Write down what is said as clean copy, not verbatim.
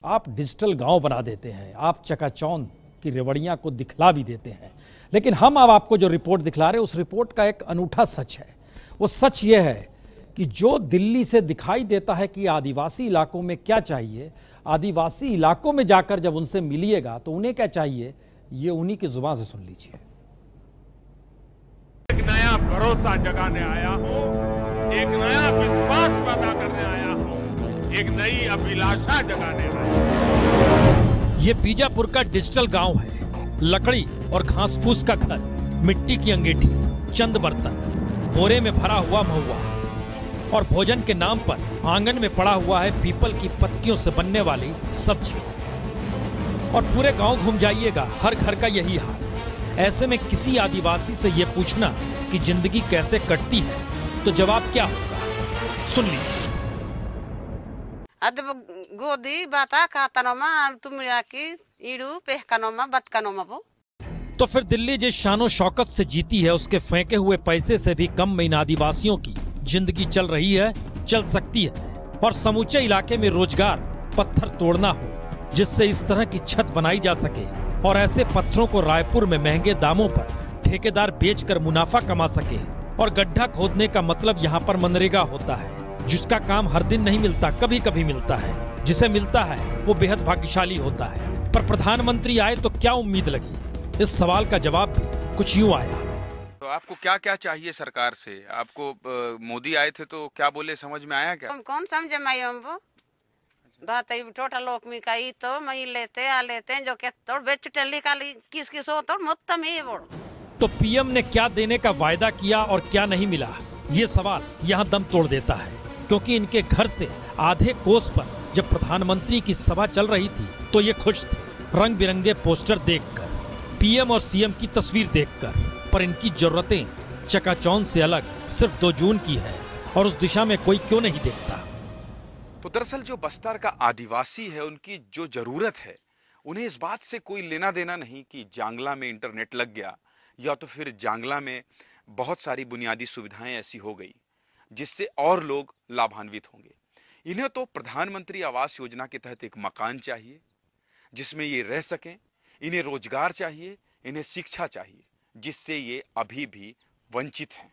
आप डिजिटल गांव बना देते हैं, आप चकाचौंध की रेवड़ियां को दिखला भी देते हैं, लेकिन हम अब आपको जो रिपोर्ट दिखला रहे हैं उस रिपोर्ट का एक अनूठा सच है। वो सच ये है कि जो दिल्ली से दिखाई देता है कि आदिवासी इलाकों में क्या चाहिए, आदिवासी इलाकों में जाकर जब उनसे मिलिएगा तो उन्हें क्या चाहिए, ये उन्हीं की जुबान से सुन लीजिए। एक नया भरोसा जगाने आया हूं, एक नया विश्वास पैदा करने आया हूं, एक नई अभिलाषा जगाने आया हूं। ये बीजापुर का डिजिटल गांव है। लकड़ी और घास फूस का घर, मिट्टी की अंगीठी, चंद बर्तन, बोरे में भरा हुआ महुआ और भोजन के नाम पर आंगन में पड़ा हुआ है पीपल की पत्तियों से बनने वाली सब्जी। और पूरे गांव घूम जाइएगा, हर घर का यही हाल। ऐसे में किसी आदिवासी से ये पूछना कि जिंदगी कैसे कटती है तो जवाब क्या होगा, सुन लीजिए। अद गोदी बाता कातनोमा तुमिया की ईडू पेहकनोमा बतकनोमा वो। तो फिर दिल्ली जिस शानो शौकत से जीती है, उसके फेंके हुए पैसे से भी कम में इन आदिवासियों की जिंदगी चल रही है, चल सकती है। और समूचे इलाके में रोजगार पत्थर तोड़ना हो जिससे इस तरह की छत बनाई जा सके, और ऐसे पत्थरों को रायपुर में महंगे दामों पर ठेकेदार बेचकर मुनाफा कमा सके। और गड्ढा खोदने का मतलब यहाँ पर मनरेगा होता है, जिसका काम हर दिन नहीं मिलता, कभी कभी मिलता है। जिसे मिलता है वो बेहद भाग्यशाली होता है। पर प्रधानमंत्री आए तो क्या उम्मीद लगी, इस सवाल का जवाब भी कुछ यूं आया। तो आपको क्या क्या चाहिए सरकार से? आपको मोदी आए थे तो क्या बोले, समझ में आया क्या? कौन समझे मैं वो बात टोटल लोक में कही तो मैं लेते आ लेते हैं जो के तो बेच टेली का किस किस हो तो मुत्तम ही बोल। तो पीएम ने क्या देने का वायदा किया और क्या नहीं मिला, ये सवाल यहाँ दम तोड़ देता है। क्योंकि इनके घर से आधे कोस पर जब प्रधानमंत्री की सभा चल रही थी तो ये खुश थे, रंग बिरंगे पोस्टर देखकर, पीएम और सीएम की तस्वीर देखकर। पर इनकी जरूरतें चकाचौंध से अलग सिर्फ 2 जून की है, और उस दिशा में कोई क्यों नहीं देखता। तो दरअसल जो बस्तर का आदिवासी है, उनकी जो जरूरत है, उन्हें इस बात से कोई लेना देना नहीं कि जांगला में इंटरनेट लग गया या तो फिर जांगला में बहुत सारी बुनियादी सुविधाएं ऐसी हो गई जिससे और लोग लाभान्वित होंगे। इन्हें तो प्रधानमंत्री आवास योजना के तहत एक मकान चाहिए जिसमें ये रह सकें, इन्हें रोजगार चाहिए, इन्हें शिक्षा चाहिए, जिससे ये अभी भी वंचित हैं।